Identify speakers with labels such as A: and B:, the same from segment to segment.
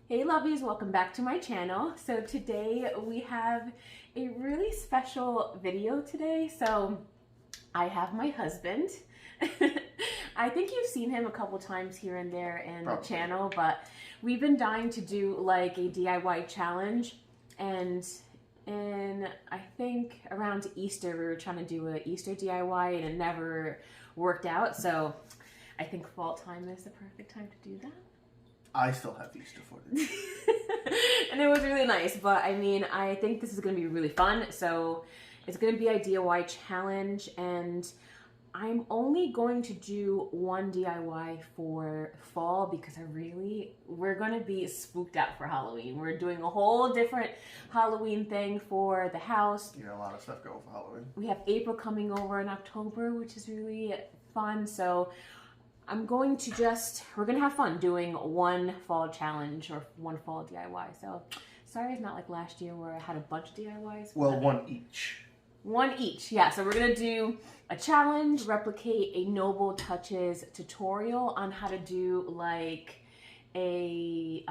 A: Hey lovies, welcome back to my channel. So today we have a really special video today. So I have my husband. I think you've seen him a couple times here and there in the channel, but we've been dying to do like a DIY challenge, and I think around Easter we were trying to do an Easter DIY and it never worked out. So I think fall time is the perfect time to do that.
B: I still have Easter footage.
A: And it was really nice, but I mean, I think this is going to be really fun. So it's going to be a DIY challenge, and I'm only going to do one DIY for fall because we're going to be spooked out for Halloween. We're doing a whole different Halloween thing for the house.
B: You got a lot of stuff going for Halloween.
A: We have April coming over in October, which is really fun. So I'm going to we're going to have fun doing one fall challenge or one fall DIY. So sorry it's not like last year where I had a bunch of DIYs.
B: Well, one each. One each,
A: yeah. So we're going to do a challenge, replicate a Noble Touches tutorial on how to do like a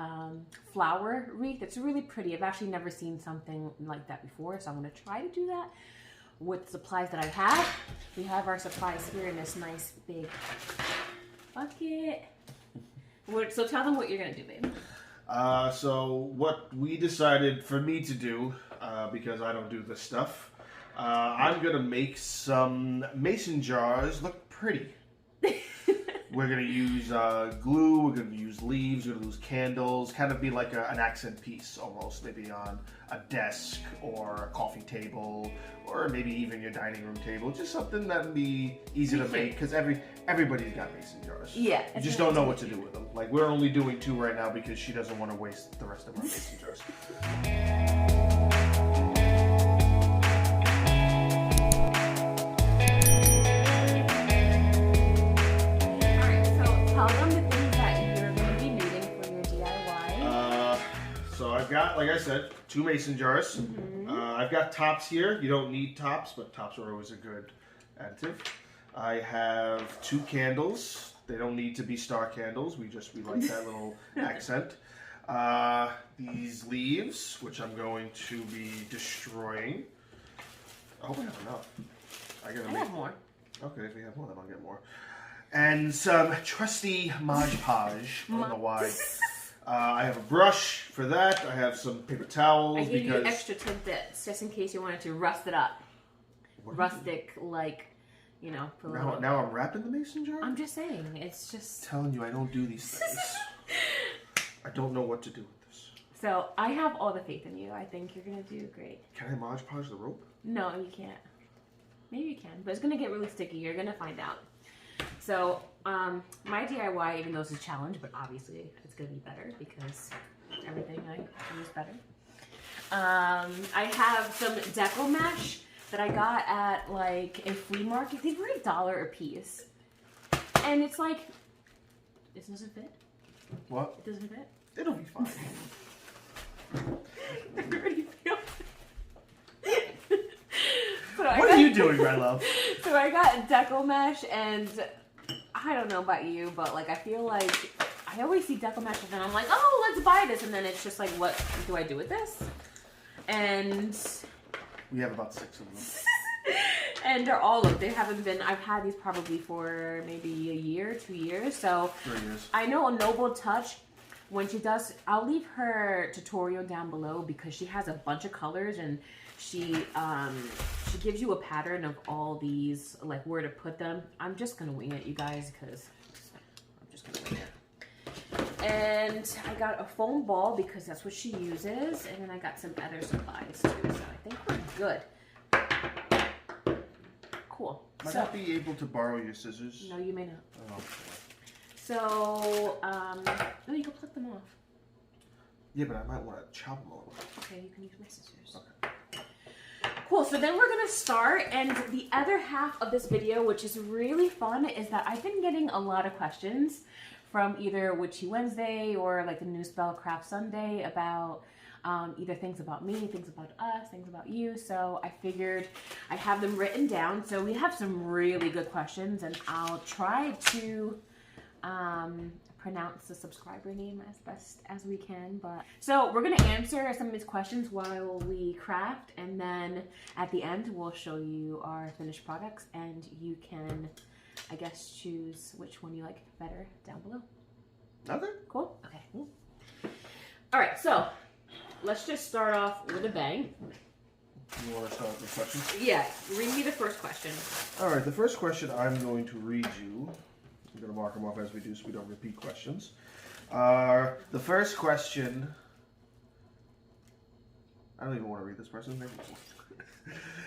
A: flower wreath. It's really pretty. I've actually never seen something like that before, so I'm going to try to do that with the supplies that I have. We have our supplies here in this nice big bucket. So tell them what you're gonna do, babe.
B: So what we decided for me to do, because I don't do this stuff, I'm gonna make some mason jars look pretty. We're gonna use glue, we're gonna use leaves, we're gonna use candles, kind of be like an accent piece almost, maybe on a desk or a coffee table, or maybe even your dining room table. Just something that would be easy to make, because everybody's got mason jars.
A: Yeah.
B: You just don't know what to do with them. Like, we're only doing 2 right now because she doesn't want to waste the rest of our mason jars. I've got, like I said, 2 mason jars. Mm-hmm. I've got tops here. You don't need tops, but tops are always a good additive. I have 2 candles. They don't need to be star candles. We like that little accent. These leaves, which I'm going to be destroying. I hope I have enough.
A: I have more.
B: Okay, if we have more, then I'll get more. And some trusty Mod Podge. I don't know why. I have a brush for that. I have some paper towels.
A: I gave you extra tidbits just in case you wanted to rust it up. Rustic, like, you know.
B: Now I'm wrapping the mason jar?
A: I'm just saying, it's just
B: telling you, I don't do these things. I don't know what to do with this.
A: So I have all the faith in you. I think you're gonna do great.
B: Can I Mod Podge the rope?
A: No, you can't. Maybe you can, but it's gonna get really sticky. You're gonna find out. So, my DIY, even though it's a challenge, but obviously it's going to be better because everything I use better. I have some deco mesh that I got at like a flea market. These were $1 a piece. And it's like, this doesn't fit.
B: What?
A: It doesn't fit.
B: It'll be fine.
A: I already feel
B: What are you doing, my love?
A: So I got deco mesh, and I don't know about you, but like I feel like I always see deco mesh and then I'm like, oh, let's buy this, and then it's just like, what do I do with this? And
B: we have about 6 of them.
A: And they haven't been, I've had these probably for maybe a year, 2 years. So
B: 3 years.
A: I know a Noble Touch, when she does, I'll leave her tutorial down below because she has a bunch of colors, and she gives you a pattern of all these, like where to put them. I'm just gonna wing it, you guys, because I'm just gonna wing it. And I got a foam ball because that's what she uses, and then I got some other supplies too. So I think we're good. Cool.
B: Might I be able to borrow your scissors?
A: No, you may not.
B: Oh.
A: So, no, you can pluck them off.
B: Yeah, but I might want to chop them all.
A: Okay, you can use my scissors.
B: Okay.
A: Cool, so then we're gonna start, and the other half of this video, which is really fun, is that I've been getting a lot of questions from either Witchy Wednesday or like the New Spell Craft Sunday about either things about me, things about us, things about you. So I figured I have them written down. So we have some really good questions, and I'll try to pronounce the subscriber name as best as we can. But so we're gonna answer some of these questions while we craft, and then at the end we'll show you our finished products, and you can, I guess, choose which one you like better down below.
B: Okay.
A: Cool. Okay. All right. So let's just start off with a bang.
B: You want to start with the questions?
A: Yeah. Read me the first question.
B: All right. The first question I'm going to read you. I'm going to mark them off as we do so we don't repeat questions. The first question. I don't even want to read this person's name.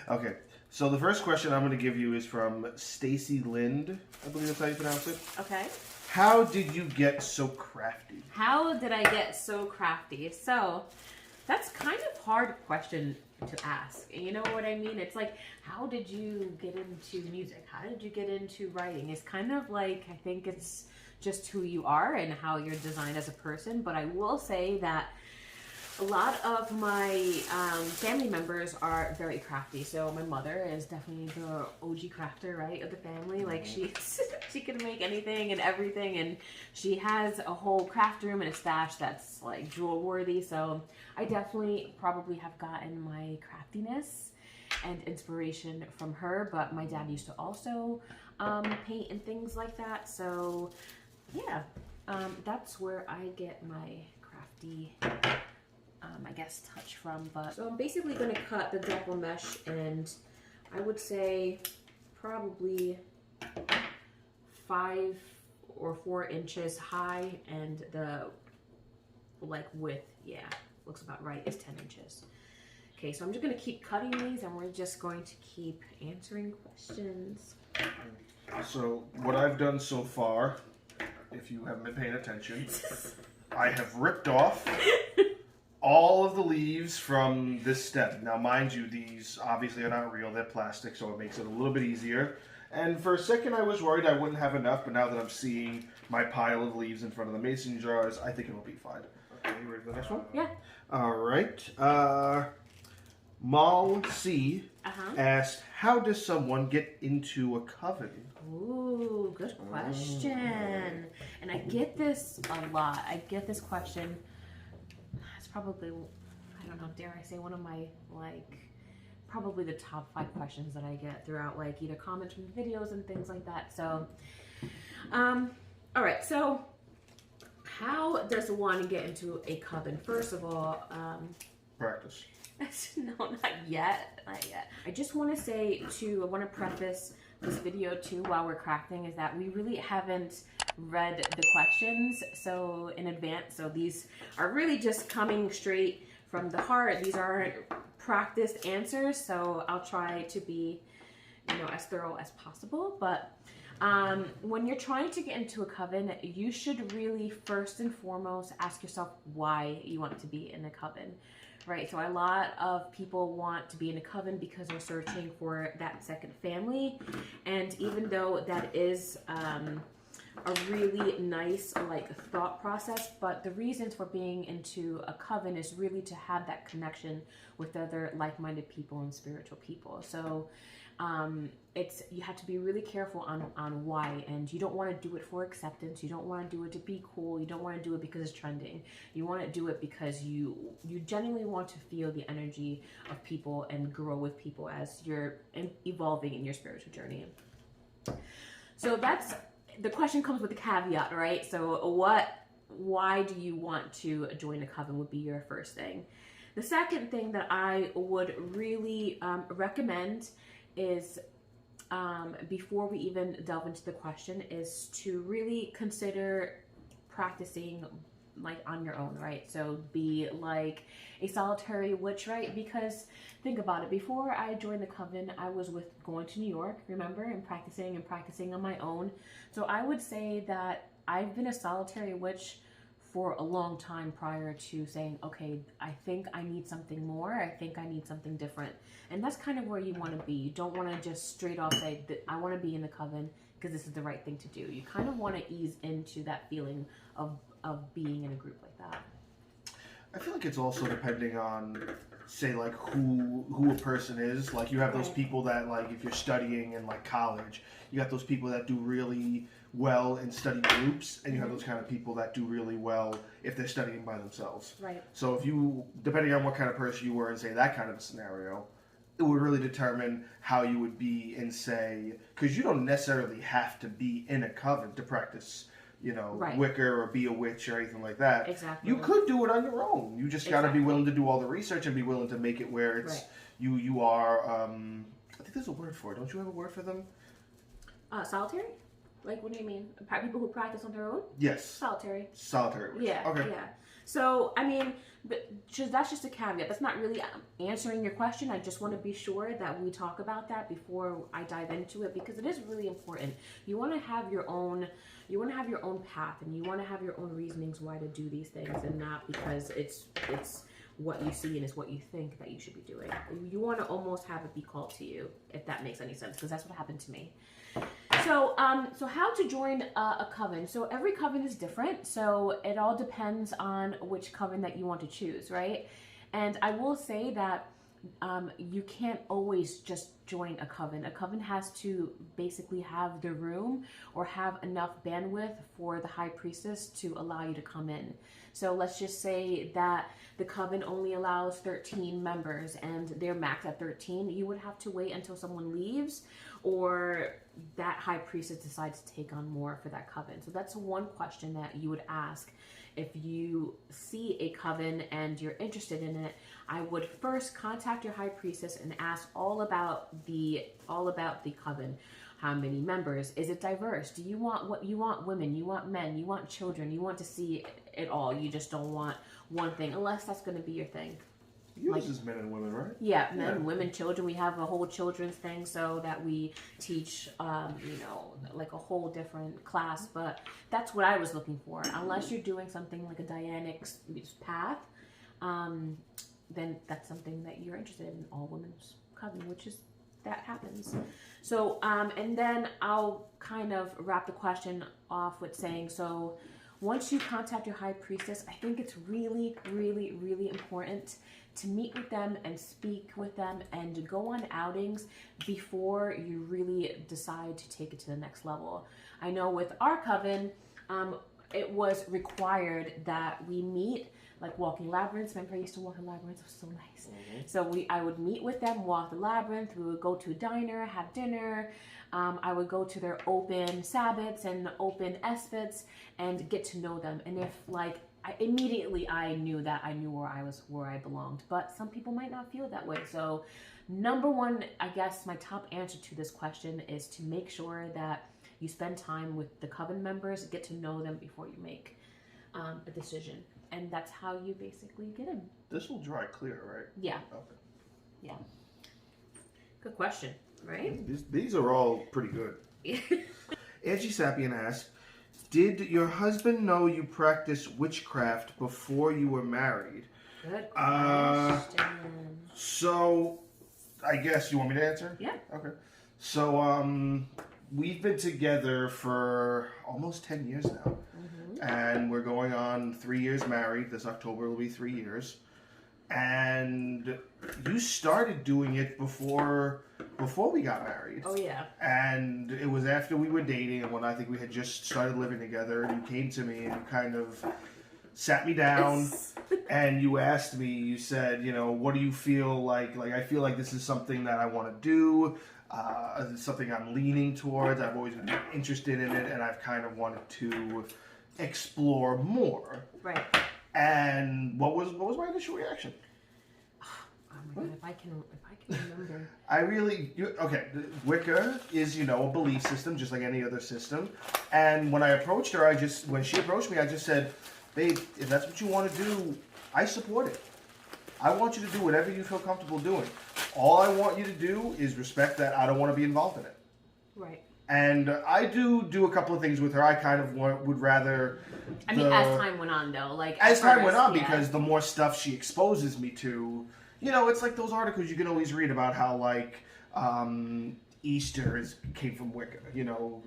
B: Okay. So the first question I'm going to give you is from Stacy Lind. I believe that's how you pronounce it.
A: Okay.
B: How did you get so crafty?
A: How did I get so crafty? So that's kind of hard question to ask. You know what I mean? It's like, how did you get into music? How did you get into writing? It's kind of like, I think it's just who you are and how you're designed as a person. But I will say that a lot of my family members are very crafty. So my mother is definitely the OG crafter, right, of the family. Like she can make anything and everything, and she has a whole craft room and a stash that's like jewel worthy. So I definitely probably have gotten my craftiness and inspiration from her. But my dad used to also paint and things like that. So yeah, that's where I get my crafty I guess touch from. But so I'm basically going to cut the double mesh, and I would say probably 5 or 4 inches high, and the like width, yeah, looks about right, is 10 inches. Okay, so I'm just going to keep cutting these, and we're just going to keep answering questions.
B: So what I've done so far, if you haven't been paying attention, I have ripped off all of the leaves from this stem. Now, mind you, these obviously are not real. They're plastic, so it makes it a little bit easier. And for a second, I was worried I wouldn't have enough, but now that I'm seeing my pile of leaves in front of the mason jars, I think it'll be fine. Okay, you ready for the next one?
A: Yeah.
B: All right. Mal C asked, how does someone get into a coven?
A: Ooh, good question. And I get this a lot. I get this question. It's probably, I don't know, dare I say, one of my, like, probably the top 5 questions that I get throughout, like, either comments from videos and things like that. So, all right. So, how does one get into a coven? First of all,
B: Practice.
A: no, not yet. Not yet. I just want to say, too, I want to preface this video, too, while we're crafting, is that we really haven't read the questions so in advance. So these are really just coming straight from the heart. These aren't practiced answers. So I'll try to be, you know, as thorough as possible. But when you're trying to get into a coven, you should really first and foremost ask yourself why you want to be in a coven. Right, so a lot of people want to be in a coven because they're searching for that second family, and even though that is a really nice like thought process, but the reasons for being into a coven is really to have that connection with other like-minded people and spiritual people. So it's, you have to be really careful on why, and you don't want to do it for acceptance. You don't want to do it to be cool. You don't want to do it because it's trending. You want to do it because you genuinely want to feel the energy of people and grow with people as you're evolving in your spiritual journey. So that's, the question comes with a caveat, right? So why do you want to join a coven would be your first thing. The second thing that I would really recommend is, before we even delve into the question, is to really consider practicing like on your own, right? So be like a solitary witch, right? Because think about it, before I joined the coven, I was going to New York, remember, and practicing on my own. So I would say that I've been a solitary witch for a long time prior to saying, okay, I think I need something more. I think I need something different. And that's kind of where you want to be. You don't want to just straight off say that I want to be in the coven because this is the right thing to do. You kind of want to ease into that feeling of being in a group like that.
B: I feel like it's also depending on, say, like who a person is. Like you have those people that, like, if you're studying in like college, you got those people that do really well in study groups, and you have those kind of people that do really well if they're studying by themselves.
A: Right.
B: So if you, depending on what kind of person you were in, say, that kind of a scenario, it would really determine how you would be in, say, because you don't necessarily have to be in a coven to practice, you know, Wicker or be a witch or anything like that.
A: Exactly.
B: You could do it on your own. You just got to be willing to do all the research and be willing to make it where it's, you are, I think there's a word for it. Don't you have a word for them?
A: Solitary? Like, what do you mean? People who practice on their own?
B: Yes.
A: Solitary.
B: Solitary witch.
A: Yeah.
B: Okay.
A: Yeah. So, I mean, that's just a caveat. That's not really answering your question. I just want to be sure that we talk about that before I dive into it, because it is really important. You want to have your own path, and you want to have your own reasonings why to do these things, and not because it's what you see and it's what you think that you should be doing. You want to almost have it be called to you, if that makes any sense, because that's what happened to me. So, so how to join a coven? So every coven is different. So it all depends on which coven that you want to choose, right? And I will say that you can't always just join a coven. A coven has to basically have the room or have enough bandwidth for the high priestess to allow you to come in. So let's just say that the coven only allows 13 members and they're maxed at 13. You would have to wait until someone leaves or that high priestess decides to take on more for that coven. So that's one question that you would ask if you see a coven and you're interested in it. I would first contact your high priestess and ask all about the coven. How many members? Is it diverse? Do you want women? You want men? You want children? You want to see it all? You just don't want one thing, unless that's going to be your thing.
B: Yours is men and women, right?
A: Yeah, men, women, children. We have a whole children's thing so that we teach, like a whole different class. But that's what I was looking for. Unless you're doing something like a Dianic path, then that's something that you're interested in, all women's coven, which is, that happens. So, and then I'll kind of wrap the question off with saying, so once you contact your high priestess, I think it's really, really, really important to meet with them and speak with them and go on outings before you really decide to take it to the next level. I know with our coven, it was required that we meet, like walking labyrinths. Remember, I used to walk in labyrinths. It was so nice. Mm-hmm. So I would meet with them, walk the labyrinth. We would go to a diner, have dinner. I would go to their open Sabbats and open Esbats and get to know them. And if immediately I knew where I belonged. But some people might not feel that way. So number one, I guess my top answer to this question is to make sure that you spend time with the coven members, get to know them before you make a decision. And that's how you basically get in.
B: This will dry clear, right?
A: Yeah.
B: Okay.
A: Yeah. Good question, right?
B: These are all pretty good. Angie Sapien asks, did your husband know you practiced witchcraft before you were married?
A: Good question.
B: So, I guess you want me to answer?
A: Yeah.
B: Okay. So, we've been together for almost 10 years now. Mm-hmm. And we're going on 3 years married. This October will be 3 years. And you started doing it before we got married.
A: Oh, yeah.
B: And it was after we were dating and when I think we had just started living together. And you came to me and you kind of sat me down and you asked me, you said, what do you feel like? Like, I feel like this is something that I want to do. It's something I'm leaning towards. I've always been interested in it, and I've kind of wanted to explore more.
A: Right.
B: And what was my initial reaction?
A: Oh my God! If I can remember.
B: Wicker is a belief system just like any other system. And when I approached her, when she approached me, I just said, "Babe, if that's what you want to do, I support it. I want you to do whatever you feel comfortable doing. All I want you to do is respect that I don't want to be involved in it."
A: Right.
B: And I do a couple of things with her. I kind of would rather...
A: as time went on, though.
B: Because the more stuff she exposes me to... it's like those articles you can always read about how, Easter came from Wicca,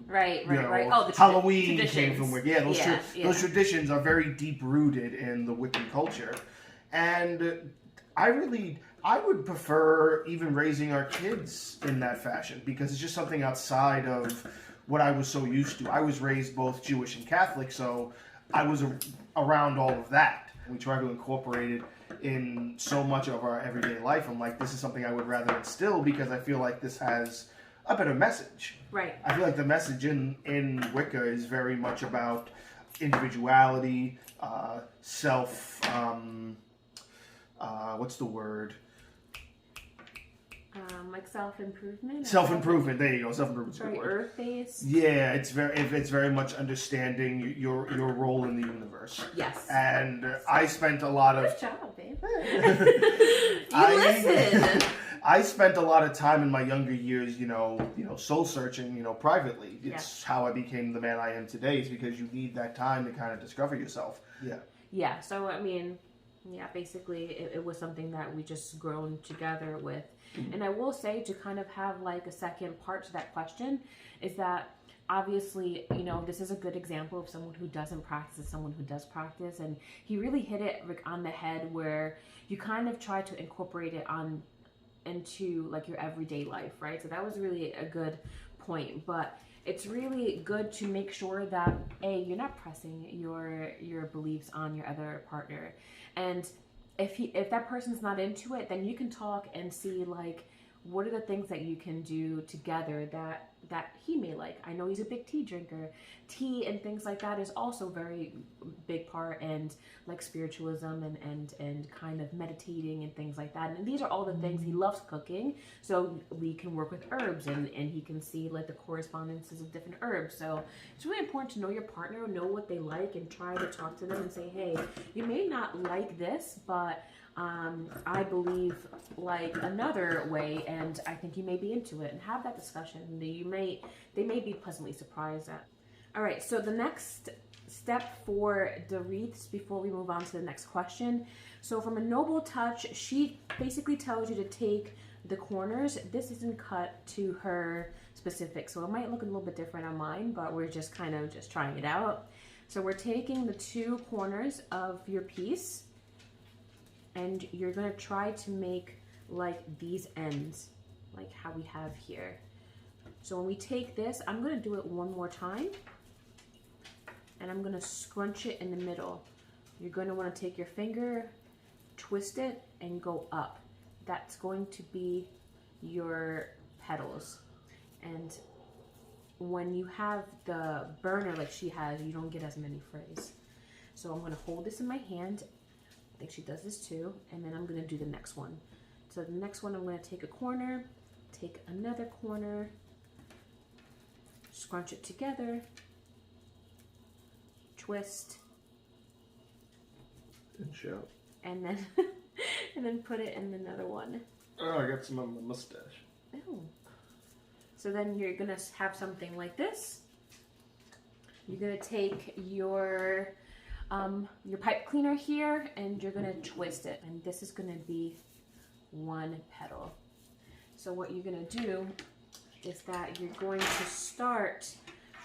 A: Right. Oh, the
B: Halloween
A: traditions.
B: Came from Wicca. Yeah, those traditions are very deep-rooted in the Wiccan culture. And I would prefer even raising our kids in that fashion because it's just something outside of what I was so used to. I was raised both Jewish and Catholic, so I was around all of that. We try to incorporate it in so much of our everyday life. I'm like, this is something I would rather instill because I feel like this has a better message.
A: Right.
B: I feel like the message in Wicca is very much about individuality, self, what's the word?
A: Like self-improvement?
B: Self-improvement, there you go, self-improvement.
A: Very earth-based?
B: Yeah, it's very much understanding your role in the universe.
A: Yes.
B: And I spent a lot of...
A: Good job, babe. Listen!
B: I spent a lot of time in my younger years, soul searching, privately. It's how I became the man I am today. It's because you need that time to kind of discover yourself. Yeah.
A: Yeah, so I mean, basically it was something that we just grown together with. Mm-hmm. And I will say, to kind of have like a second part to that question, is that obviously, this is a good example of someone who doesn't practice and someone who does practice. And he really hit it on the head where you kind of try to incorporate it into like your everyday life, right? So that was really a good point. But it's really good to make sure that you're not pressing your beliefs on your other partner. And if that person's not into it, then you can talk and see like what are the things that you can do together that he may like. I know he's a big tea drinker. Tea and things like that is also very big part, and like spiritualism and kind of meditating and things like that. And these are all the things. He loves cooking, so we can work with herbs and he can see like the correspondences of different herbs. So it's really important to know your partner, know what they like, and try to talk to them and say, hey, you may not like this, but I believe like another way, and I think you may be into it, and have that discussion. They may be pleasantly surprised at. All right, so the next step for the wreaths before we move on to the next question. So from a noble touch, she basically tells you to take the corners. This isn't cut to her specific, so it might look a little bit different on mine, but we're just kind of just trying it out. So we're taking the two corners of your piece, and you're gonna try to make like these ends, like how we have here. So when we take this, I'm gonna do it one more time, and I'm gonna scrunch it in the middle. You're gonna wanna take your finger, twist it, and go up. That's going to be your petals. And when you have the burner like she has, you don't get as many frays. So I'm gonna hold this in my hand. I think she does this too. And then I'm gonna do the next one. So the next one, I'm gonna take a corner, take another corner, scrunch it together, twist,
B: Good show.
A: and then and then put it in another one.
B: Oh, I got some on my mustache.
A: Oh. So then you're gonna have something like this. You're gonna take your pipe cleaner here, and you're gonna twist it, and this is gonna be one petal. So what you're gonna do is that you're going to start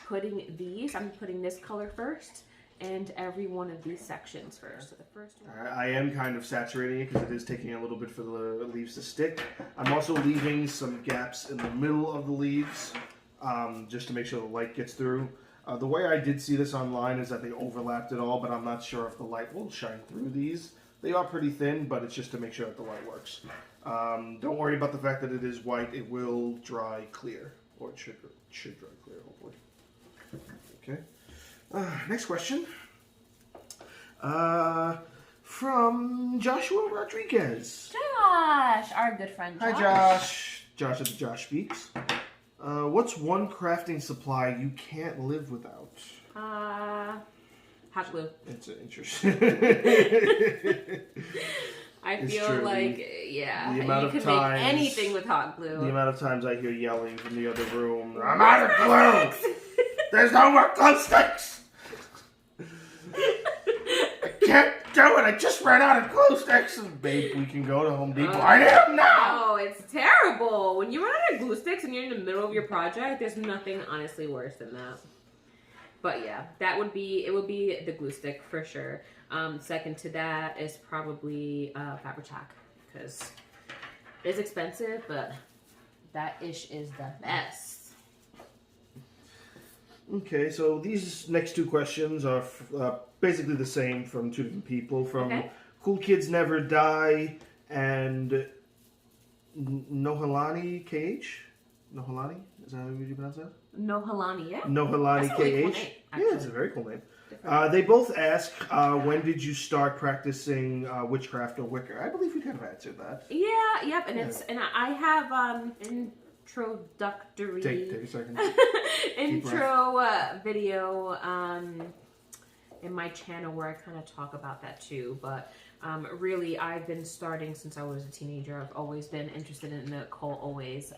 A: putting these. I'm putting this color first, and every one of these sections first. So the first one.
B: I am kind of saturating it because it is taking a little bit for the leaves to stick. I'm also leaving some gaps in the middle of the leaves, just to make sure the light gets through. The way I did see this online is that they overlapped it all, but I'm not sure if the light will shine through these. They are pretty thin, but it's just to make sure that the light works. Don't worry about the fact that it is white. It will dry clear, or it should dry clear, hopefully. Okay. Next question. From Joshua Rodriguez.
A: Josh, our good friend Josh.
B: Hi, Josh. Josh at the Josh Speaks. What's one crafting supply you can't live without?
A: Hot glue.
B: It's interesting.
A: I feel like, yeah,
B: the amount
A: you
B: of
A: can
B: times,
A: make anything with hot glue.
B: The amount of times I hear yelling from the other room, I'm out of glue! There's no more glue sticks! I can't do it, I just ran out of glue sticks! Babe, we can go to Home Depot. I am now!
A: Oh, it's terrible. When you run out of glue sticks and you're in the middle of your project, there's nothing honestly worse than that. But yeah, it would be the glue stick for sure. Second to that is probably fabric tack, because it's expensive, but that ish is the best.
B: Okay, so these next two questions are basically the same from two different people. From Cool Kids Never Die and Nohalani KH? Nohalani? Is that how you pronounce that?
A: Nohalani, yeah.
B: Nohalani KH?
A: Really cool name,
B: yeah, it's a very cool name. They both ask, when did you start practicing witchcraft or Wicker? I believe we kind of answered that.
A: Yeah, yep, and I have introductory
B: take a second.
A: intro video in my channel where I kind of talk about that too. But really, I've been starting since I was a teenager. I've always been interested in the occult, always.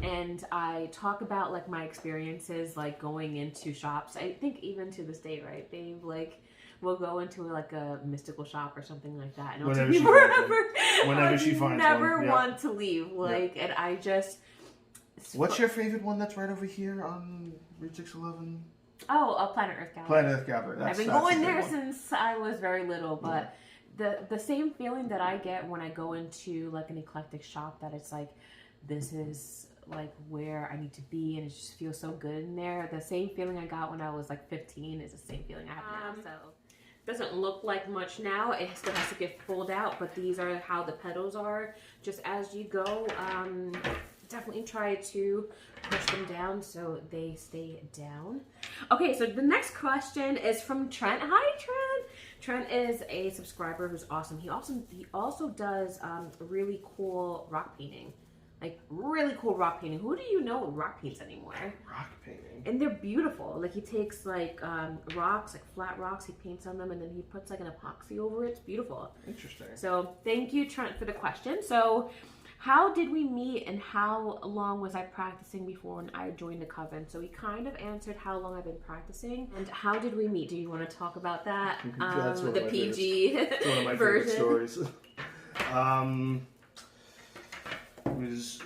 A: And I talk about like my experiences, like going into shops. I think even to this day, right? They've like, we'll go into like a mystical shop or something like that, and it'll take me forever.
B: Whenever she finds one,
A: never want to leave. Like, and I just.
B: What's your favorite one that's right over here on Route 611?
A: Oh, Planet Earth Gallery.
B: Planet Earth Gallery.
A: I've been going there since I was very little, but the same feeling that I get when I go into like an eclectic shop, that it's like, this is like where I need to be, and it just feels so good in there. The same feeling I got when I was like 15 is the same feeling I have now. So doesn't look like much now. It still has to get pulled out, but these are how the petals are. Just as you go, definitely try to push them down so they stay down. Okay, so the next question is from Trent. Hi, Trent. Trent is a subscriber who's awesome. He also does really cool rock painting. Like, really cool rock painting. Who do you know rock paints anymore?
B: Rock painting?
A: And they're beautiful. Like, he takes, like, rocks, like flat rocks, he paints on them, and then he puts, like, an epoxy over it. It's beautiful.
B: Interesting.
A: So, thank you, Trent, for the question. So, how did we meet, and how long was I practicing before when I joined the Coven? So, we kind of answered how long I've been practicing. And how did we meet? Do you want to talk about that?
B: That's one
A: the
B: of my
A: PG
B: That's one of my favorite stories. It was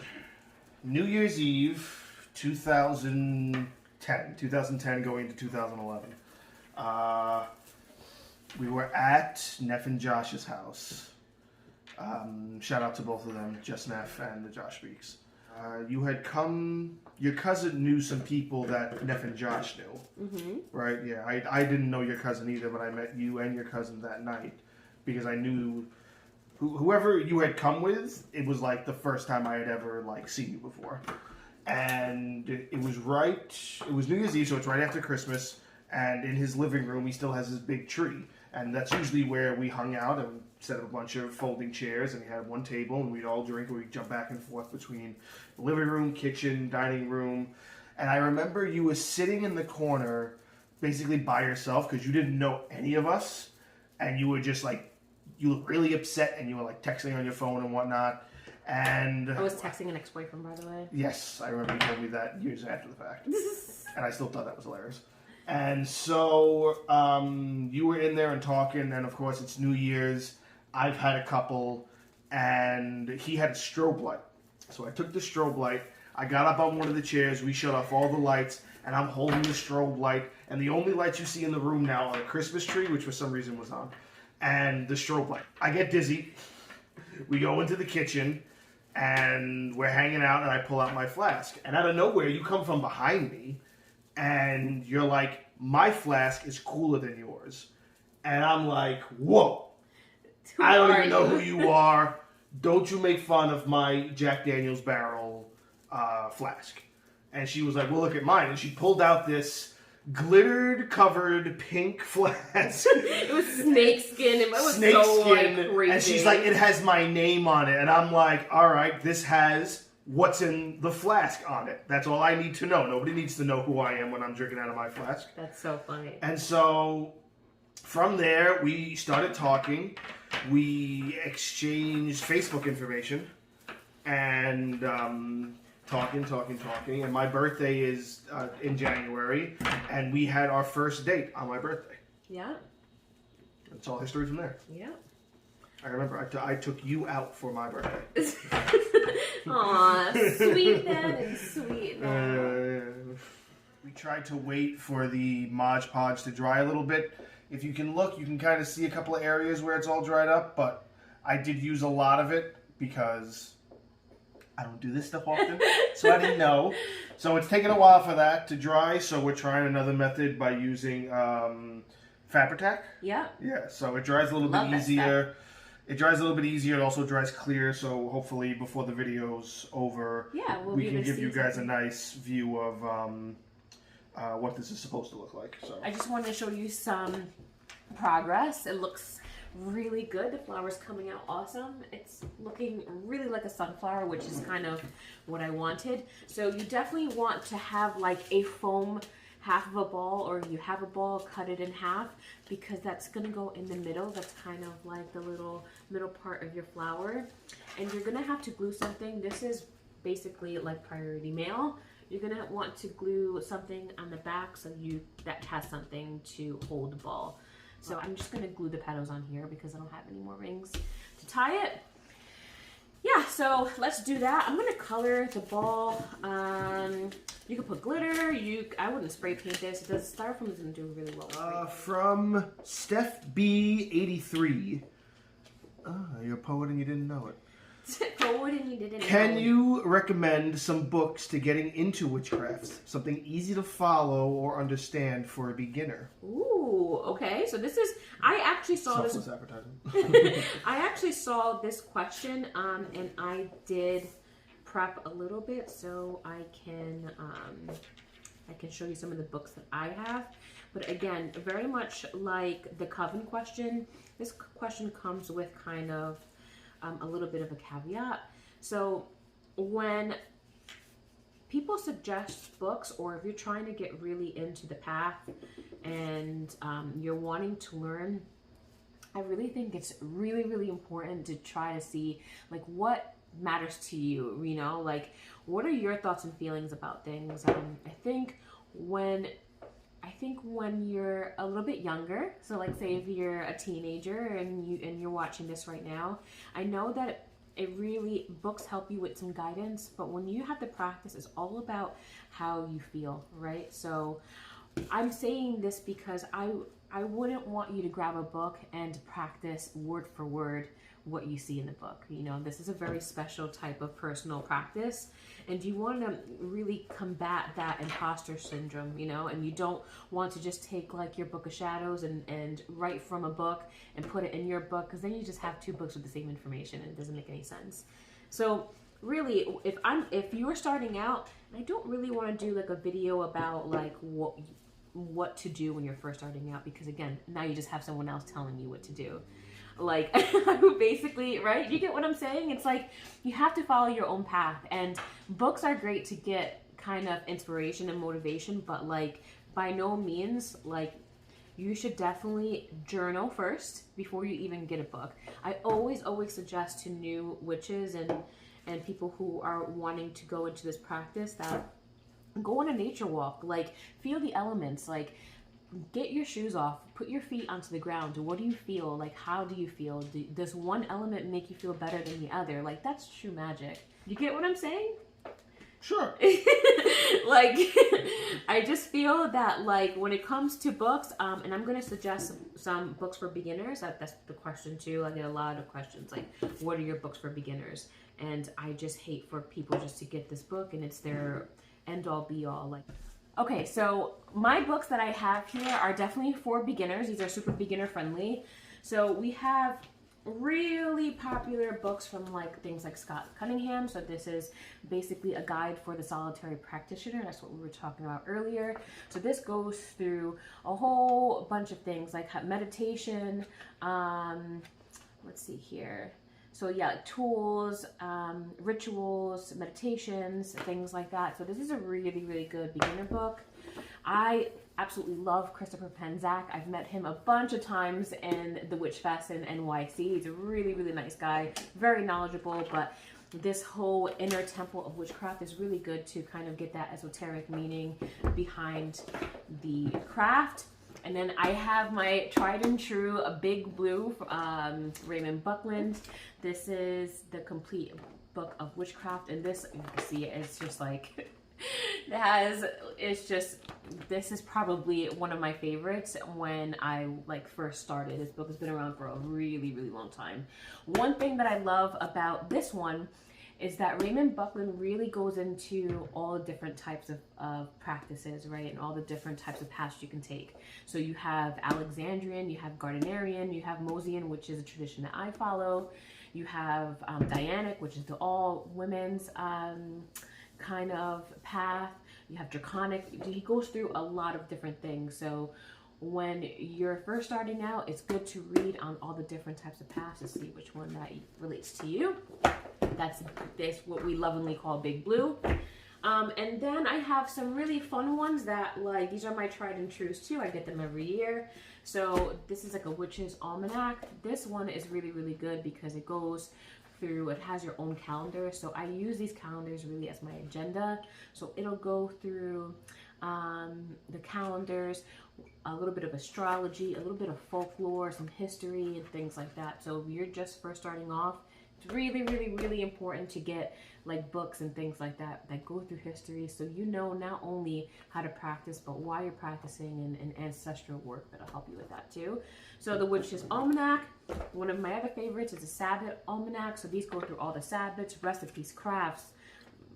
B: New Year's Eve, 2010 going to 2011. We were at Neff and Josh's house. Shout out to both of them, Just Neff and the Josh Speaks. You had come, your cousin knew some people that Neff and Josh knew. Mm-hmm. Right? Yeah, I didn't know your cousin either, but I met you and your cousin that night because I knew whoever you had come with. It was like the first time I had ever like seen you before. And it was New Year's Eve, so it's right after Christmas, and in his living room he still has his big tree. And that's usually where we hung out and set up a bunch of folding chairs, and we had one table, and we'd all drink, and we'd jump back and forth between the living room, kitchen, dining room. And I remember you were sitting in the corner, basically by yourself, because you didn't know any of us, and you were just like, you looked really upset, and you were like texting on your phone and whatnot. And
A: I was texting an ex-boyfriend, by the way.
B: Yes, I remember you told me that years after the fact. And I still thought that was hilarious. And so you were in there and talking, and of course it's New Year's. I've had a couple, and he had a strobe light. So I took the strobe light, I got up on one of the chairs, we shut off all the lights, and I'm holding the strobe light, and the only lights you see in the room now are the Christmas tree, which for some reason was on, and the strobe light. I get dizzy, we go into the kitchen, and we're hanging out, and I pull out my flask. And out of nowhere, you come from behind me, and you're like, my flask is cooler than yours. And I'm like, whoa. I don't even know who you are. Don't you make fun of my Jack Daniel's barrel flask. And she was like, well, look at mine. And she pulled out this glittered covered pink flask.
A: It was snakeskin. It was so like crazy.
B: And she's like, it has my name on it. And I'm like, all right, this has what's in the flask on it. That's all I need to know. Nobody needs to know who I am when I'm drinking out of my flask.
A: That's so funny.
B: And so from there, we started talking. We exchanged Facebook information and talking. And my birthday is in January, and we had our first date on my birthday.
A: Yeah.
B: That's all history from there.
A: Yeah.
B: I remember I took you out for my birthday.
A: Aw, sweet then and sweet now.
B: We tried to wait for the Mod Podge to dry a little bit. If you can look, you can kind of see a couple of areas where it's all dried up, but I did use a lot of it because I don't do this stuff often, so I didn't know. So it's taken a while for that to dry, so we're trying another method by using Fabri-Tac.
A: Yeah.
B: Yeah, so it dries a little bit easier. It dries a little bit easier. It also dries clear, so hopefully before the video's over, we can give you guys a nice view of what this is supposed to look like. So
A: I just wanted to show you some progress. It looks really good. The flower's coming out awesome. It's looking really like a sunflower, which is kind of what I wanted. So you definitely want to have like a foam half of a ball, or you have a ball, cut it in half, because that's going to go in the middle. That's kind of like the little middle part of your flower. And you're going to have to glue something. This is basically like priority mail. You're going to want to glue something on the back so that has something to hold the ball. So I'm just going to glue the petals on here because I don't have any more rings to tie it. Yeah, so let's do that. I'm going to color the ball. You can put glitter. I wouldn't spray paint this. The styrofoam is going to do really well.
B: From Steph B83. You're a poet and you didn't know it. Can you recommend some books to getting into witchcraft? Something easy to follow or understand for a beginner.
A: Ooh, okay. So this is, I actually saw
B: this. Selfless advertising.
A: I actually saw this question, and I did prep a little bit so I can show you some of the books that I have. But again, very much like the Coven question, this question comes with kind of a little bit of a caveat. So when people suggest books, or if you're trying to get really into the path and you're wanting to learn, I really think it's really, really important to try to see like what matters to you, you know, like what are your thoughts and feelings about things. I think when you're a little bit younger, so like say if you're a teenager and you're watching this right now, I know that books help you with some guidance, but when you have to practice, it's all about how you feel, right? So I'm saying this because I wouldn't want you to grab a book and practice word for word what you see in the book. You know, this is a very special type of personal practice, and you want to really combat that imposter syndrome, you know, and you don't want to just take like your book of shadows and write from a book and put it in your book, because then you just have two books with the same information and it doesn't make any sense. So really, if you're starting out, I don't really want to do like a video about like what to do when you're first starting out, because again, now you just have someone else telling you what to do. Like basically, right? You get what I'm saying? It's like you have to follow your own path, and books are great to get kind of inspiration and motivation, but like by no means, like you should definitely journal first before you even get a book. I always suggest to new witches and people who are wanting to go into this practice that go on a nature walk, like feel the elements, like get your shoes off, put your feet onto the ground. What do you feel? Like, how do you feel? Does one element make you feel better than the other? Like, that's true magic. You get what I'm saying?
B: Sure.
A: Like, I just feel that, like, when it comes to books, and I'm going to suggest some books for beginners. That's the question, too. I get a lot of questions, like, what are your books for beginners? And I just hate for people just to get this book, and it's their end-all, be-all, like... Okay, so my books that I have here are definitely for beginners. These are super beginner friendly. So we have really popular books from like things like Scott Cunningham. So this is basically a guide for the solitary practitioner. That's what we were talking about earlier. So this goes through a whole bunch of things like meditation. Let's see here. So yeah, like tools, rituals, meditations, things like that. So this is a really, really good beginner book. I absolutely love Christopher Penczak. I've met him a bunch of times in the Witch Fest in NYC. He's a really, really nice guy, very knowledgeable, but this whole inner temple of witchcraft is really good to kind of get that esoteric meaning behind the craft. And then I have my tried and true, a Big Blue, Raymond Buckland. This is the complete book of witchcraft, and this, you can see it, it's just like, this is probably one of my favorites when I like first started. This book has been around for a really, really long time. One thing that I love about this one is that Raymond Buckland really goes into all the different types of practices, right? And all the different types of paths you can take. So you have Alexandrian, you have Gardnerian, you have Mosian, which is a tradition that I follow. You have Dianic, which is the all women's kind of path. You have Draconic. He goes through a lot of different things. So when you're first starting out, it's good to read on all the different types of paths to see which one that relates to you. That's what we lovingly call Big Blue. And then I have some really fun ones that, like, these are my tried and trues too. I get them every year. So this is like a witch's almanac. This one is really, really good because it goes through, it has your own calendar. So I use these calendars really as my agenda. So it'll go through the calendars, a little bit of astrology, a little bit of folklore, some history and things like that. So if you're just first starting off, it's really, really, really important to get like books and things like that that go through history, so you know not only how to practice but why you're practicing, and ancestral work that'll help you with that too. So the Witch's Almanac, one of my other favorites is the Sabbath Almanac. So these go through all the Sabbaths, recipes, crafts,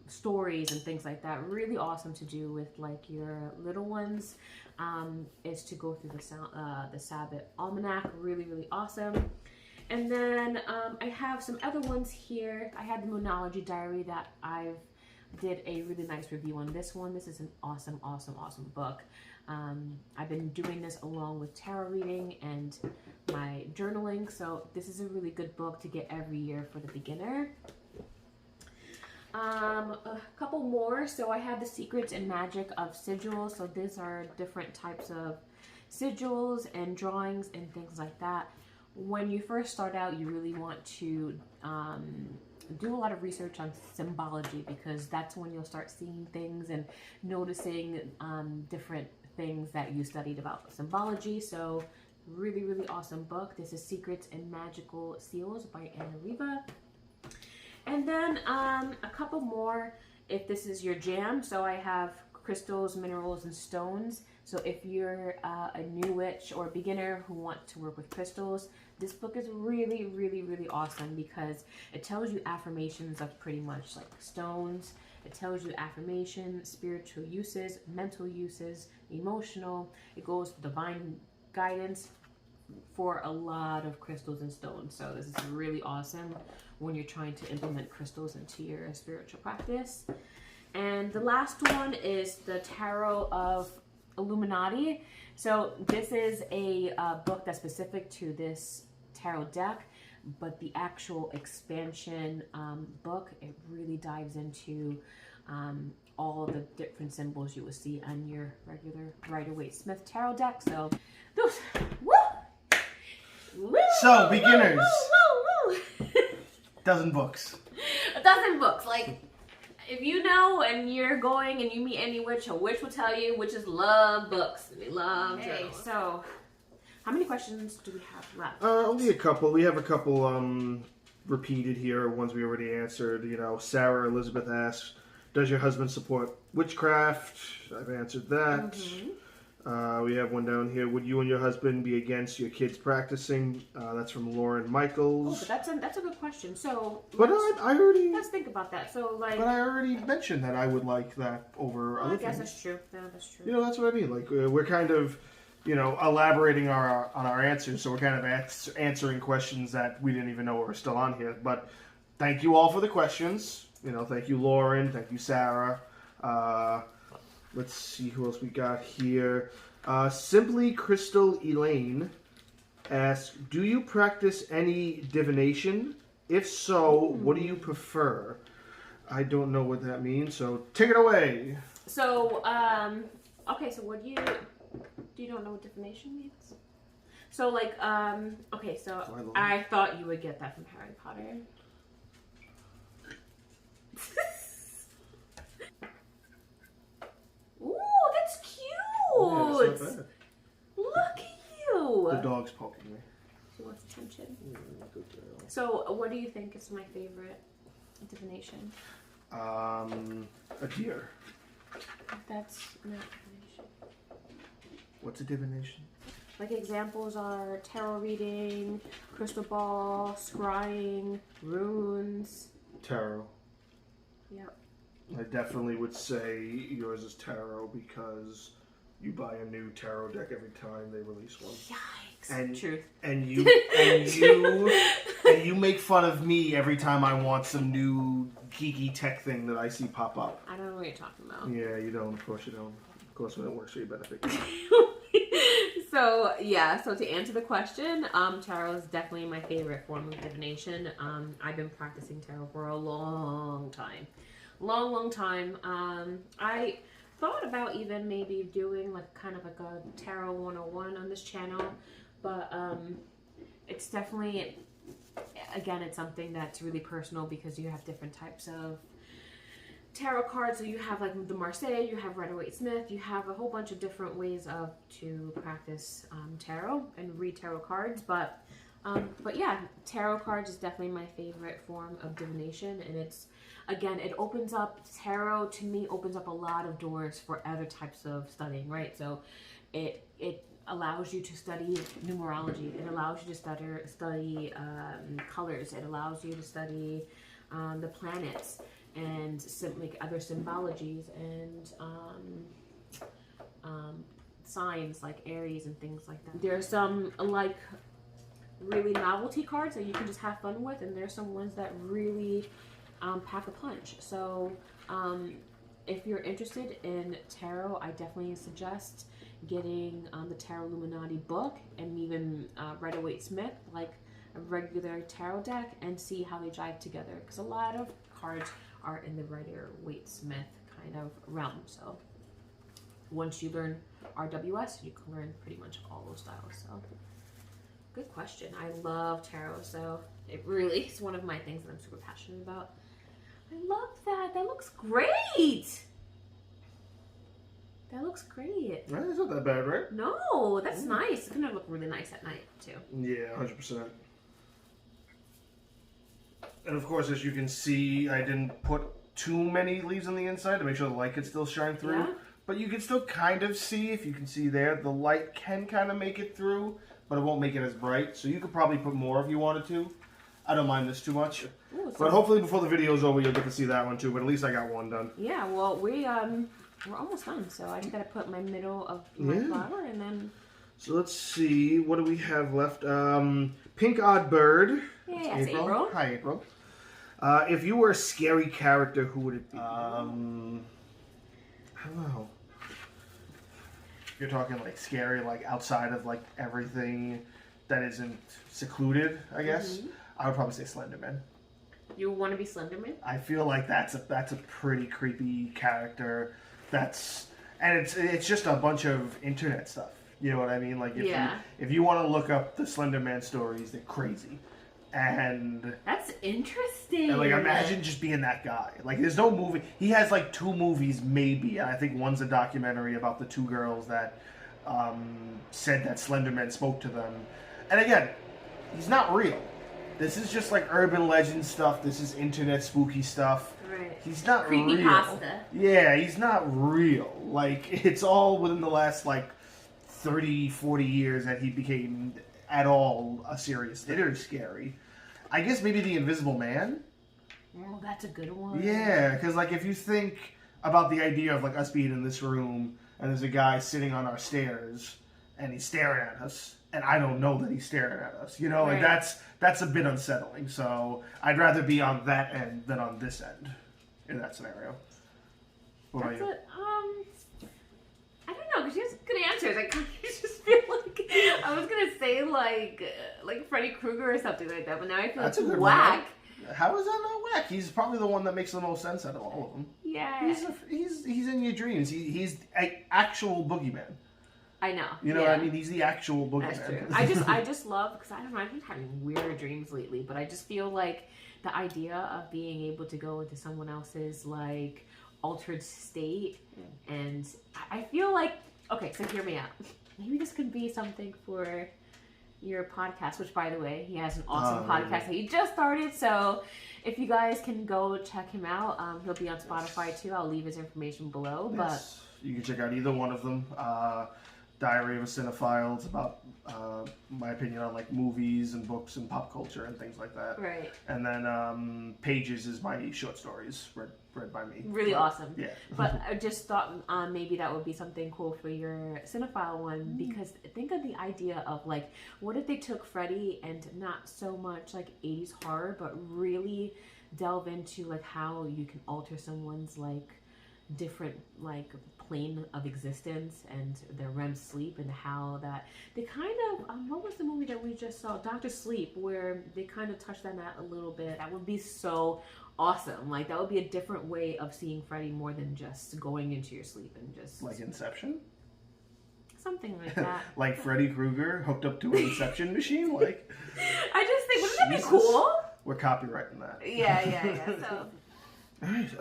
A: stories and things like that. Really awesome to do with like your little ones, is to go through the Sabbath Almanac. Really, really awesome. And then I have some other ones here. I had the Monology Diary that I've did a really nice review on this one. This is an awesome, awesome, awesome book. I've been doing this along with tarot reading and my journaling. So this is a really good book to get every year for the beginner. A couple more. So I have the Secrets and Magic of Sigils. So these are different types of sigils and drawings and things like that. When you first start out, you really want to do a lot of research on symbology, because that's when you'll start seeing things and noticing different things that you studied about symbology. So really, really awesome book. This is Secrets and Magical Seals by Anna Riva. And then a couple more if this is your jam. So I have crystals, minerals, and stones. So if you're a new witch or a beginner who wants to work with crystals, this book is really, really, really awesome because it tells you affirmations of pretty much like stones. It tells you affirmations, spiritual uses, mental uses, emotional. It goes divine guidance for a lot of crystals and stones. So this is really awesome when you're trying to implement crystals into your spiritual practice. And the last one is the Tarot of Illuminati. So this is a book that's specific to this tarot deck, but the actual expansion book, it really dives into all the different symbols you will see on your regular Rider-Waite-Smith tarot deck. So those, woo! Woo!
B: So beginners,
A: woo, woo, woo.
B: dozen books.
A: A dozen books, like. If you know and you're going and you meet any witch, a witch will tell you witches love books. They love journals. So, how many questions do we have left?
B: Only a couple. We have a couple repeated here, ones we already answered. You know, Sarah Elizabeth asks, does your husband support witchcraft? I've answered that.
A: Mm-hmm.
B: We have one down here. Would you and your husband be against your kids practicing? That's from Lauren Michaels.
A: Oh, but that's a good question. So,
B: but I already.
A: Let's think about that. So, like.
B: But I already mentioned that I would like that over other things.
A: I guess that's true. Yeah, that's true.
B: You know, that's what I mean. Like we're kind of, you know, elaborating on our answers. So we're kind of answering questions that we didn't even know were still on here. But thank you all for the questions. You know, thank you, Lauren. Thank you, Sarah. Let's see who else we got here. Simply Crystal Elaine asks, do you practice any divination? If so, what do you prefer? I don't know what that means, so take it away.
A: So, okay, so what do you don't know what divination means? So, like, okay, so I thought you would get that from Harry Potter. Ooh, that's cute!
B: Yeah, it's not bad.
A: Look at you!
B: The dog's poking me.
A: She wants attention.
B: Good girl.
A: So, what do you think is my favorite divination?
B: A deer.
A: That's not divination.
B: What's a divination?
A: Like examples are tarot reading, crystal ball, scrying, runes.
B: Tarot.
A: Yep.
B: I definitely would say yours is tarot because you buy a new tarot deck every time they release one.
A: Yikes.
B: And
A: Truth.
B: And you make fun of me every time I want some new geeky tech thing that I see pop up.
A: I don't know what you're talking about.
B: Yeah, you don't. Of course you don't. Of course, when it works for your benefit.
A: So to answer the question, tarot is definitely my favorite form of divination. I've been practicing tarot for a long time. Long time. I thought about even maybe doing like kind of like a tarot 101 on this channel, but it's definitely, again, it's something that's really personal because you have different types of tarot cards. So you have like the Marseille, you have Rider-Waite-Smith, you have a whole bunch of different ways to practice tarot and read tarot cards. But yeah, tarot cards is definitely my favorite form of divination, and it's, again, it opens up, tarot to me opens up a lot of doors for other types of studying, right? So it allows you to study numerology, it allows you to study colors, it allows you to study the planets and like other symbologies and signs like Aries and things like that. There's some like really novelty cards that you can just have fun with, and there's some ones that really pack a punch. So if you're interested in tarot, I definitely suggest getting the Tarot of Illuminati book and even Rider-Waite-Smith, like a regular tarot deck, and see how they jive together, because a lot of cards are in the Rider-Waite-Smith kind of realm. So once you learn RWS, you can learn pretty much all those styles. So good question. I love tarot, so it really is one of my things that I'm super passionate about. I love that. That looks great. That looks great.
B: It's not that bad, right?
A: No, that's nice. It's gonna look really nice at night too.
B: Yeah, 100%. And of course, as you can see, I didn't put too many leaves on the inside to make sure the light could still shine through.
A: Yeah.
B: But you can still kind of see, if you can see there, the light can kind of make it through, but it won't make it as bright. So you could probably put more if you wanted to. I don't mind this too much.
A: Ooh,
B: but hopefully before the video's over, you'll get to see that one too. But at least I got one done.
A: Yeah, well, we're almost done. So I just gotta put my middle of my flower, and then.
B: So let's see, what do we have left? Pink Odd Bird.
A: Yeah, it's April.
B: Hi, April. If you were a scary character, who would it be? I don't know. You're talking like scary, like outside of like everything that isn't secluded, I guess.
A: Mm-hmm.
B: I would probably say Slenderman.
A: You want to be Slenderman?
B: I feel like that's a pretty creepy character. And it's just a bunch of internet stuff. You know what I mean? Like if you want to look up the Slenderman stories, they're crazy. And
A: that's interesting.
B: And like imagine just being that guy. Like there's no movie. He has like 2 movies maybe, and I think one's a documentary about the 2 girls that said that Slenderman spoke to them. And again, he's not real. This is just like urban legend stuff. This is internet spooky stuff.
A: Right.
B: He's not
A: creepy
B: real.
A: Pasta.
B: Yeah, he's not real. Like it's all within the last like 30, 40 years that he became at all a serious thing. It is scary. I guess maybe the Invisible Man.
A: Oh, that's a good one.
B: Yeah, because like if you think about the idea of like us being in this room and there's a guy sitting on our stairs and he's staring at us, and I don't know that he's staring at us. You know,
A: right.
B: Like that's a bit unsettling. So I'd rather be on that end than on this end in that scenario. What about you?
A: I don't know, because you have good answers. I kind of just feel like I was gonna say like Freddy Krueger or something like that, but now I feel
B: That's
A: like
B: a good
A: whack.
B: One. How is that not whack? He's probably the one that makes the most sense out of all of them.
A: Yeah.
B: He's in your dreams. He's an actual boogeyman.
A: I know.
B: You know what I mean? He's the actual boogeyman.
A: That's true. I just love, because I don't know, I've been having weird dreams lately, but I just feel like the idea of being able to go into someone else's like altered state, and I feel like, okay, so hear me out. Maybe this could be something for your podcast, which by the way, he has an awesome podcast that he just started. So if you guys can go check him out, he'll be on Spotify too. I'll leave his information below. Yes.
B: But you can check out either one of them. Diary of a Cinephile. It's about my opinion on like movies and books and pop culture and things like that.
A: Right.
B: And then Pages is my short stories read by me.
A: Really awesome.
B: Yeah.
A: But I just thought maybe that would be something cool for your cinephile one, because think of the idea of like, what if they took Freddy and not so much like 80s horror, but really delve into like how you can alter someone's like different like plane of existence and their REM sleep, and how that they kind of what was the movie that we just saw, Dr. Sleep, where they kind of touched on that a little bit. That would be so awesome. Like that would be a different way of seeing Freddy, more than just going into your sleep and just
B: Like Inception?
A: something like that.
B: Like Freddy Krueger hooked up to an Inception machine? Like,
A: I just think, wouldn't that be
B: Jesus.
A: cool?
B: We're copywriting that.
A: Yeah. So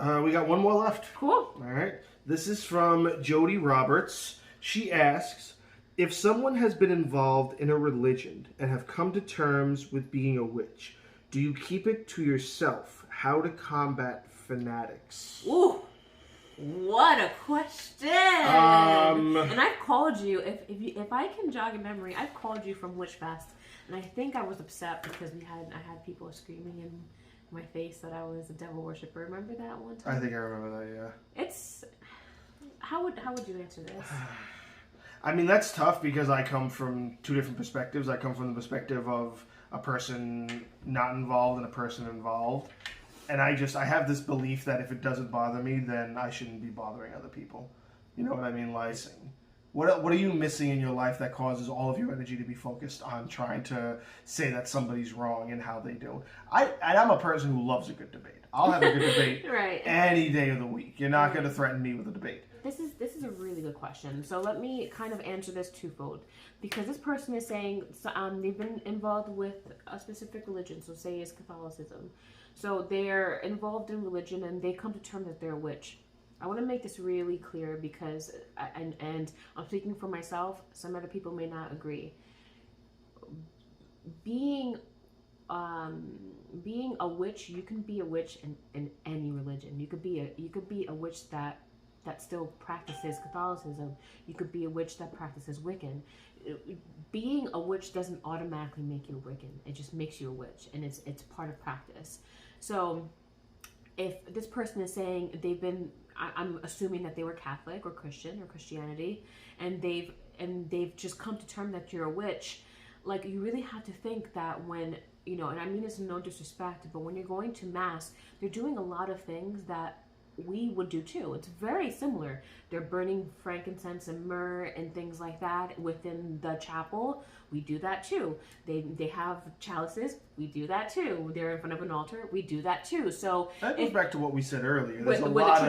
B: All right, we got one more left.
A: cool.
B: All right. This is from Jody Roberts. She asks, if someone has been involved in a religion and have come to terms with being a witch, do you keep it to yourself? How to combat fanatics?
A: Ooh, what a question! And I've called you, if I can jog a memory, I've called you from Witchcraft, and I think I was upset because I had people screaming in my face that I was a devil worshiper. Remember that one time?
B: I think I remember that, yeah.
A: It's how would you answer this?
B: I mean, that's tough because I come from two different perspectives. I come from the perspective of a person not involved and a person involved. And I have this belief that if it doesn't bother me, then I shouldn't be bothering other people. You know what I mean? Like, what are you missing in your life that causes all of your energy to be focused on trying to say that somebody's wrong and how they do? I'm a person who loves a good debate. I'll have a good debate
A: Right.
B: any day of the week. You're not going to threaten me with a debate.
A: This is a really good question. So let me kind of answer this twofold, because this person is saying they've been involved with a specific religion. So say it's Catholicism. So they're involved in religion and they come to terms that they're a witch. I want to make this really clear because, and I'm speaking for myself. Some other people may not agree. Being a witch, you can be a witch in any religion. You could be a witch that still practices Catholicism. You could be a witch that practices Wiccan. Being a witch doesn't automatically make you a Wiccan. It just makes you a witch, and it's part of practice. So if this person is saying I'm assuming that they were Catholic or Christian or Christianity, and they've just come to term that you're a witch, like you really have to think that when, you know, and I mean this in no disrespect, but when you're going to mass, they're doing a lot of things that we would do too. It's very similar. They're burning frankincense and myrrh and things like that within the chapel. We do that too. They have chalices. We do that too. They're in front of an altar. We do that too. So
B: that goes back to what we said earlier.
A: There's a lot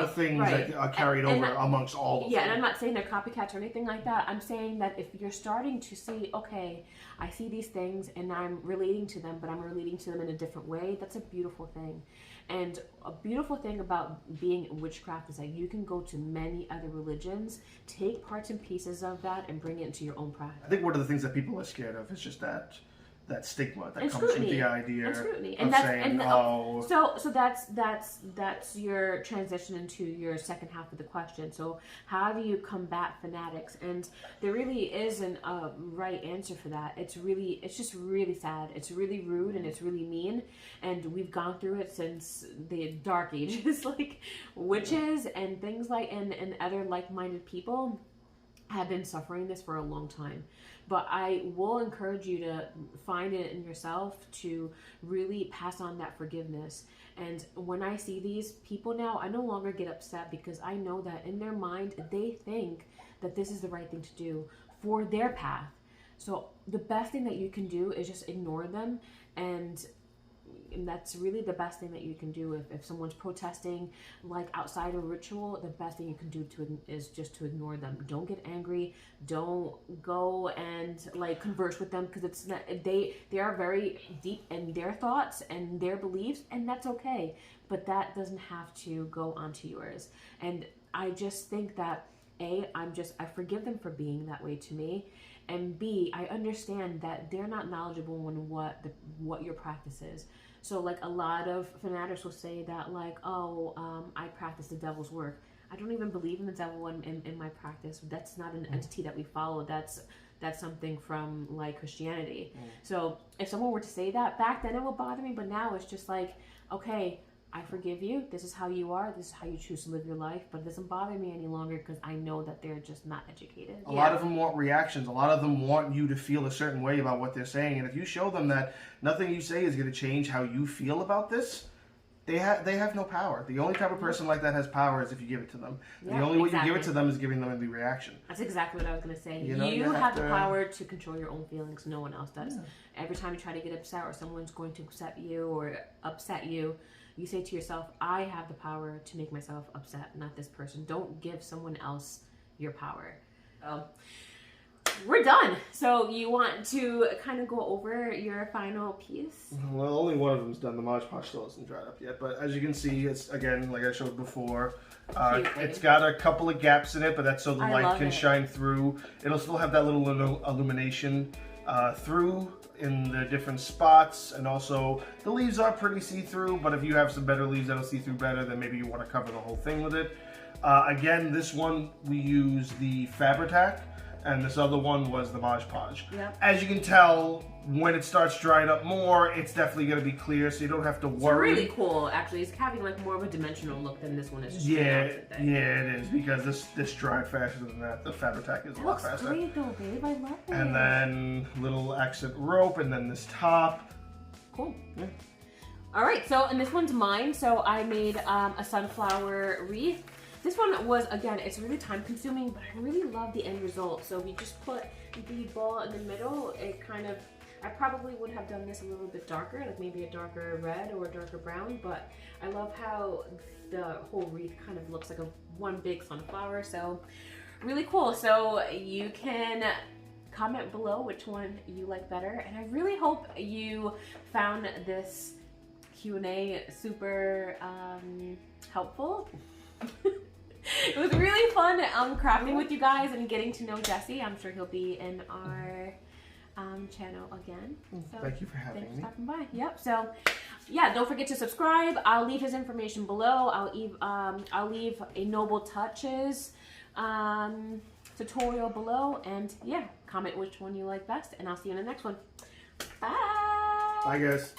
A: of
B: things that are carried over amongst all of them.
A: Yeah, and I'm not saying they're copycats or anything like that. I'm saying that if you're starting to see, okay, I see these things and I'm relating to them, but I'm relating to them in a different way, that's a beautiful thing. And a beautiful thing about being in witchcraft is that you can go to many other religions, take parts and pieces of that, and bring it into your own practice.
B: I think one of the things that people are scared of is just that stigma that
A: and
B: comes with the idea of saying,
A: So that's your transition into your second half of the question. So how do you combat fanatics? And there really isn't a right answer for that. It's just really sad. It's really rude and it's really mean. And we've gone through it since the Dark Ages, like witches and things like and other like-minded people have been suffering this for a long time. But I will encourage you to find it in yourself to really pass on that forgiveness. And when I see these people now, I no longer get upset because I know that in their mind, they think that this is the right thing to do for their path. So the best thing that you can do is just ignore them, and that's really the best thing that you can do. If someone's protesting like outside a ritual, the best thing you can do is just to ignore them. Don't get angry. Don't go and like converse with them, because it's not, they are very deep in their thoughts and their beliefs, and that's okay. But that doesn't have to go onto yours. And I just think that I forgive them for being that way to me. And B, I understand that they're not knowledgeable in what your practice is. So like a lot of fanatics will say that like, I practice the devil's work. I don't even believe in the devil in my practice. That's not an entity that we follow. That's something from like Christianity. So if someone were to say that back then, it would bother me. But now it's just like, okay, I forgive you. This is how you are. This is how you choose to live your life. But it doesn't bother me any longer because I know that they're just not educated.
B: A lot of them want reactions. A lot of them want you to feel a certain way about what they're saying. And if you show them that nothing you say is going to change how you feel about this, they have no power. The only type of person like that has power is if you give it to them.
A: Yeah,
B: the only way you give it to them is giving them the reaction.
A: That's exactly what I was going to say.
B: You know,
A: you have the power to control your own feelings. No one else does. Yeah. Every time you try to get upset or someone's going to upset you, you say to yourself, I have the power to make myself upset, not this person. Don't give someone else your power. We're done. So you want to kind of go over your final piece?
B: Well, only one of them's done. The Mod Podge still isn't dried up yet. But as you can see, it's, again, like I showed before, it's got a couple of gaps in it, but that's so the light can shine through. It'll still have that little illumination through in the different spots, and also the leaves are pretty see-through, but if you have some better leaves that'll see through better, then maybe you want to cover the whole thing with it. Again, this one we use the Fabri-Tac, and this other one was the Mod Podge.
A: Yep.
B: As you can tell, when it starts drying up more, it's definitely going to be clear, so you don't have to worry.
A: It's really cool, actually. It's having like more of a dimensional look than this one is.
B: Yeah, it is, because this dried faster than that. The Fabri-Tac is a lot faster.
A: Looks great though, babe. I love it.
B: And then little accent rope, and then this top.
A: Cool. Yeah. All right, so and this one's mine. So I made a sunflower wreath. This one was, again, it's really time consuming, but I really love the end result. So we just put the ball in the middle. It kind of, I probably would have done this a little bit darker, like maybe a darker red or a darker brown, but I love how the whole wreath kind of looks like one big sunflower. So really cool. So you can comment below which one you like better. And I really hope you found this Q&A super helpful. It was really fun crafting with you guys and getting to know Jesse. I'm sure he'll be in our channel again. So
B: thank you for having me.
A: Thanks for stopping by. Yep. So yeah, don't forget to subscribe. I'll leave his information below. I'll leave a Noble Touches tutorial below, and yeah, comment which one you like best, and I'll see you in the next one. Bye.
B: Bye, guys.